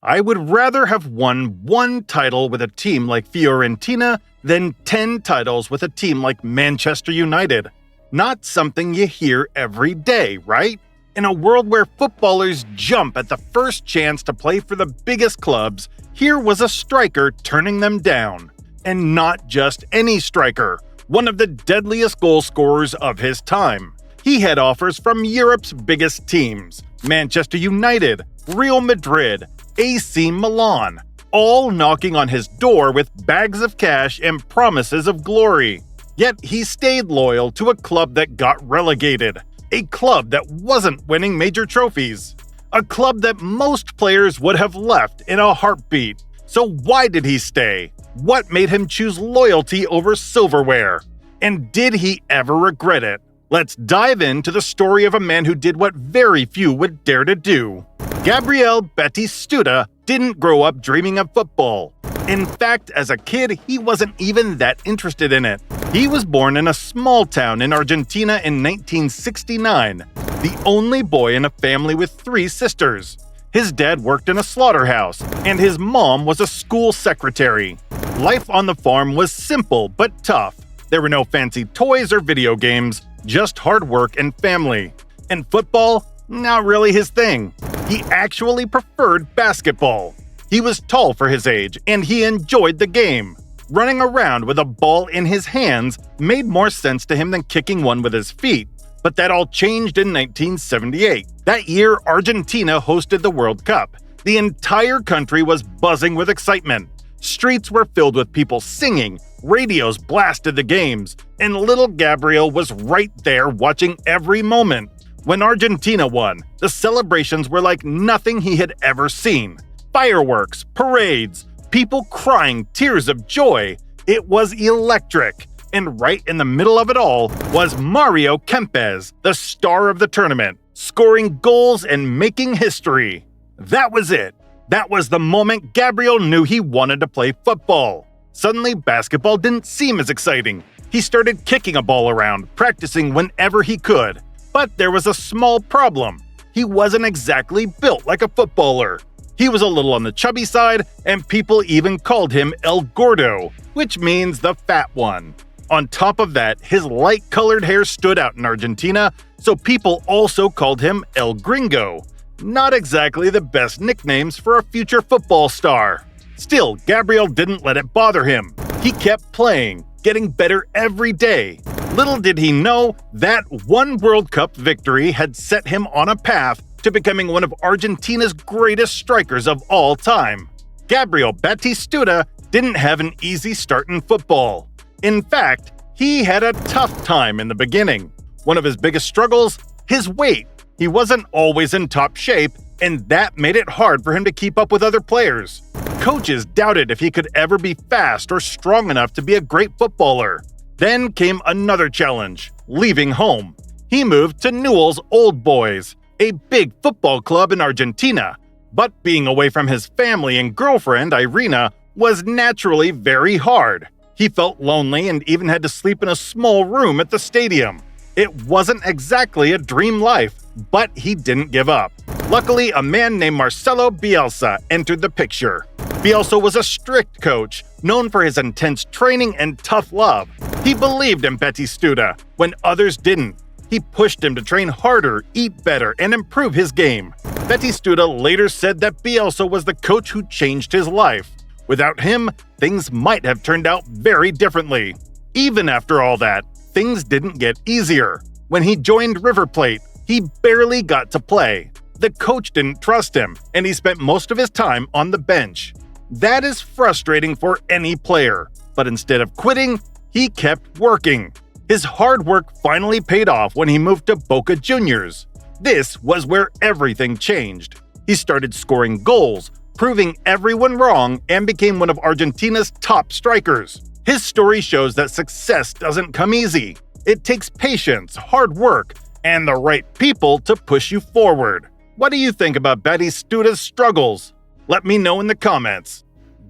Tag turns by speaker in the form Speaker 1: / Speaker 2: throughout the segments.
Speaker 1: I would rather have won one title with a team like Fiorentina than 10 titles with a team like Manchester United. Not something you hear every day, right? In a world where footballers jump at the first chance to play for the biggest clubs, here was a striker turning them down. And not just any striker, one of the deadliest goal scorers of his time. He had offers from Europe's biggest teams, Manchester United, Real Madrid, AC Milan, all knocking on his door with bags of cash and promises of glory. Yet he stayed loyal to a club that got relegated, a club that wasn't winning major trophies, a club that most players would have left in a heartbeat. So why did he stay? What made him choose loyalty over silverware? And did he ever regret it? Let's dive into the story of a man who did what very few would dare to do. Gabriel Batistuta didn't grow up dreaming of football. In fact, as a kid, he wasn't even that interested in it. He was born in a small town in Argentina in 1969, the only boy in a family with 3 sisters. His dad worked in a slaughterhouse, and his mom was a school secretary. Life on the farm was simple but tough. There were no fancy toys or video games, just hard work and family. And football? Not really his thing. He actually preferred basketball. He was tall for his age, and he enjoyed the game. Running around with a ball in his hands made more sense to him than kicking one with his feet. But that all changed in 1978. That year, Argentina hosted the World Cup. The entire country was buzzing with excitement. Streets were filled with people singing, radios blasted the games, and little Gabriel was right there watching every moment. When Argentina won, the celebrations were like nothing he had ever seen. Fireworks, parades, people crying tears of joy. It was electric. And right in the middle of it all was Mario Kempes, the star of the tournament, scoring goals and making history. That was it. That was the moment Gabriel knew he wanted to play football. Suddenly, basketball didn't seem as exciting. He started kicking a ball around, practicing whenever he could. But there was a small problem. He wasn't exactly built like a footballer. He was a little on the chubby side, and people even called him El Gordo, which means the fat one. On top of that, his light-colored hair stood out in Argentina, so people also called him El Gringo. Not exactly the best nicknames for a future football star. Still, Gabriel didn't let it bother him. He kept playing, getting better every day. Little did he know, that one World Cup victory had set him on a path to becoming one of Argentina's greatest strikers of all time. Gabriel Batistuta didn't have an easy start in football. In fact, he had a tough time in the beginning. One of his biggest struggles? His weight. He wasn't always in top shape, and that made it hard for him to keep up with other players. Coaches doubted if he could ever be fast or strong enough to be a great footballer. Then came another challenge, leaving home. He moved to Newell's Old Boys, a big football club in Argentina. But being away from his family and girlfriend, Irina, was naturally very hard. He felt lonely and even had to sleep in a small room at the stadium. It wasn't exactly a dream life, but he didn't give up. Luckily, a man named Marcelo Bielsa entered the picture. Bielsa was a strict coach, known for his intense training and tough love. He believed in Batistuta when others didn't. He pushed him to train harder, eat better, and improve his game. Batistuta later said that Bielsa was the coach who changed his life. Without him, things might have turned out very differently. Even after all that, things didn't get easier. When he joined River Plate, he barely got to play. The coach didn't trust him, and he spent most of his time on the bench. That is frustrating for any player, but instead of quitting, he kept working. His hard work finally paid off when he moved to Boca Juniors. This was where everything changed. He started scoring goals, proving everyone wrong, and became one of Argentina's top strikers. His story shows that success doesn't come easy. It takes patience, hard work, and the right people to push you forward. What do you think about Batistuta's struggles? Let me know in the comments.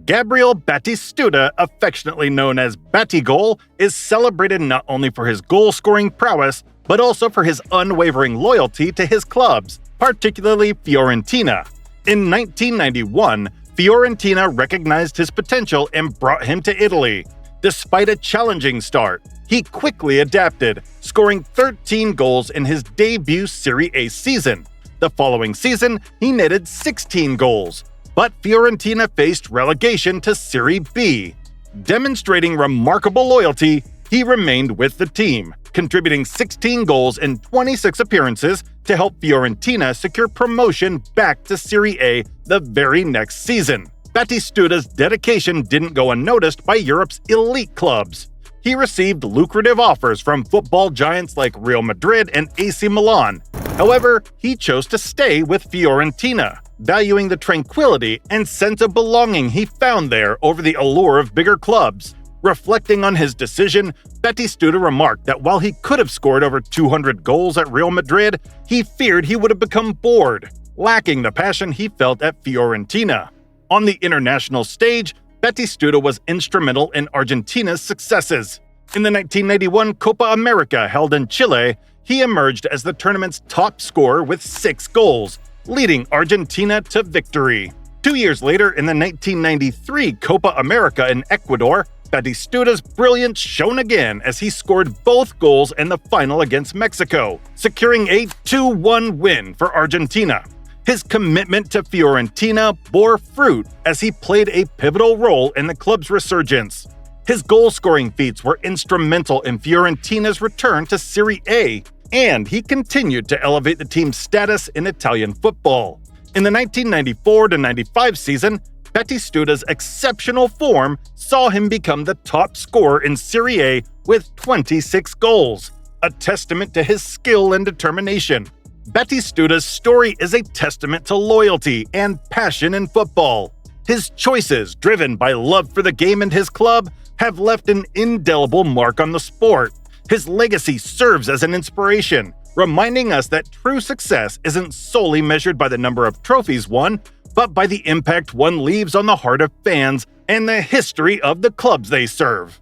Speaker 1: Gabriel Batistuta, affectionately known as Batigol, is celebrated not only for his goal-scoring prowess, but also for his unwavering loyalty to his clubs, particularly Fiorentina. In 1991, Fiorentina recognized his potential and brought him to Italy. Despite a challenging start, he quickly adapted, scoring 13 goals in his debut Serie A season. The following season, he netted 16 goals, but Fiorentina faced relegation to Serie B. Demonstrating remarkable loyalty, he remained with the team, contributing 16 goals in 26 appearances to help Fiorentina secure promotion back to Serie A the very next season. Batistuta's dedication didn't go unnoticed by Europe's elite clubs. He received lucrative offers from football giants like Real Madrid and AC Milan. However, he chose to stay with Fiorentina, valuing the tranquility and sense of belonging he found there over the allure of bigger clubs. Reflecting on his decision, Batistuta remarked that while he could have scored over 200 goals at Real Madrid, he feared he would have become bored, lacking the passion he felt at Fiorentina. On the international stage, Batistuta was instrumental in Argentina's successes. In the 1991 Copa America held in Chile, he emerged as the tournament's top scorer with 6 goals, leading Argentina to victory. 2 years later, in the 1993 Copa America in Ecuador, Batistuta's brilliance shone again as he scored both goals in the final against Mexico, securing a 2-1 win for Argentina. His commitment to Fiorentina bore fruit as he played a pivotal role in the club's resurgence. His goal-scoring feats were instrumental in Fiorentina's return to Serie A, and he continued to elevate the team's status in Italian football. In the 1994-95 season, Batistuta's exceptional form saw him become the top scorer in Serie A with 26 goals, a testament to his skill and determination. Batistuta's story is a testament to loyalty and passion in football. His choices, driven by love for the game and his club, have left an indelible mark on the sport. His legacy serves as an inspiration, reminding us that true success isn't solely measured by the number of trophies won, but by the impact one leaves on the heart of fans and the history of the clubs they serve.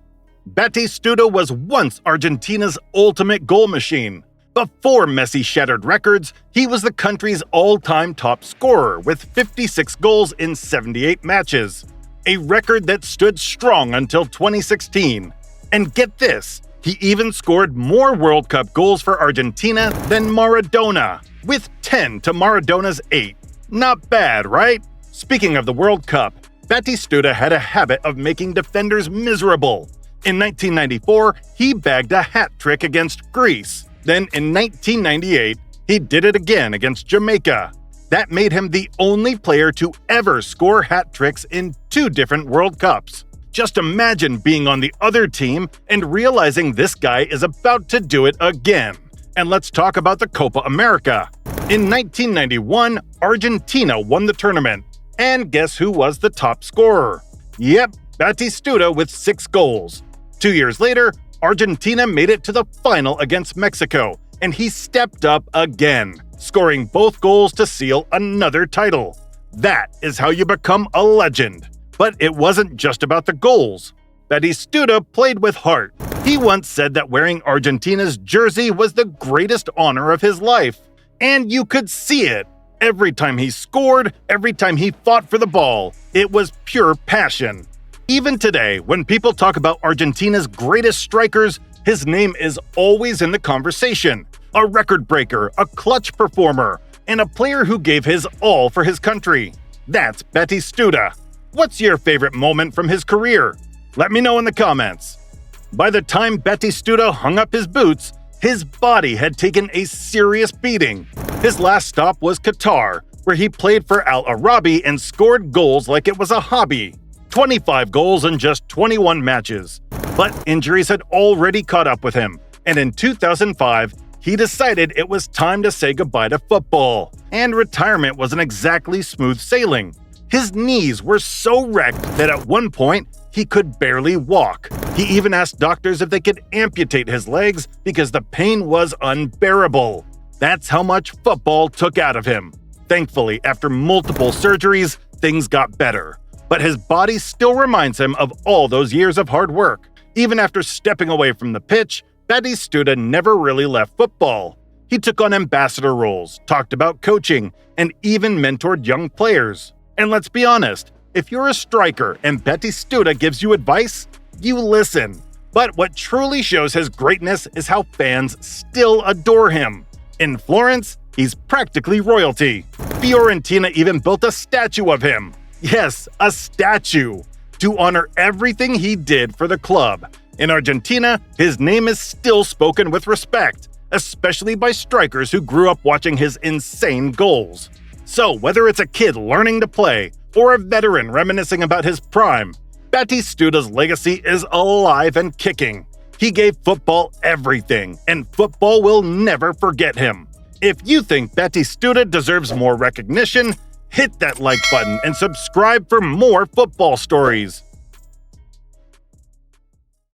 Speaker 1: Batistuta was once Argentina's ultimate goal machine. Before Messi shattered records, he was the country's all-time top scorer with 56 goals in 78 matches, a record that stood strong until 2016. And get this, he even scored more World Cup goals for Argentina than Maradona, with 10 to Maradona's 8. Not bad, right? Speaking of the World Cup, Batistuta had a habit of making defenders miserable. In 1994, he bagged a hat trick against Greece. Then in 1998, he did it again against Jamaica. That made him the only player to ever score hat tricks in 2 different World Cups. Just imagine being on the other team and realizing this guy is about to do it again. And let's talk about the Copa America. In 1991, Argentina won the tournament. And guess who was the top scorer? Yep, Batistuta with 6 goals. 2 years later, Argentina made it to the final against Mexico, and he stepped up again, scoring both goals to seal another title. That is how you become a legend. But it wasn't just about the goals. Batistuta played with heart. He once said that wearing Argentina's jersey was the greatest honor of his life. And you could see it. Every time he scored, every time he fought for the ball, it was pure passion. Even today, when people talk about Argentina's greatest strikers, his name is always in the conversation. A record breaker, a clutch performer, and a player who gave his all for his country. That's Batistuta. What's your favorite moment from his career? Let me know in the comments. By the time Batistuta hung up his boots, his body had taken a serious beating. His last stop was Qatar, where he played for Al Arabi and scored goals like it was a hobby. 25 goals in just 21 matches. But injuries had already caught up with him, and in 2005, he decided it was time to say goodbye to football. And retirement wasn't exactly smooth sailing. His knees were so wrecked that at one point, he could barely walk. He even asked doctors if they could amputate his legs because the pain was unbearable. That's how much football took out of him. Thankfully, after multiple surgeries, things got better. But his body still reminds him of all those years of hard work. Even after stepping away from the pitch, Batistuta never really left football. He took on ambassador roles, talked about coaching, and even mentored young players. And let's be honest, if you're a striker and Batistuta gives you advice, you listen. But what truly shows his greatness is how fans still adore him. In Florence, he's practically royalty. Fiorentina even built a statue of him. Yes, a statue, to honor everything he did for the club. In Argentina, his name is still spoken with respect, especially by strikers who grew up watching his insane goals. So whether it's a kid learning to play or a veteran reminiscing about his prime, Batistuta's legacy is alive and kicking. He gave football everything, and football will never forget him. If you think Batistuta deserves more recognition, hit that like button and subscribe for more football stories.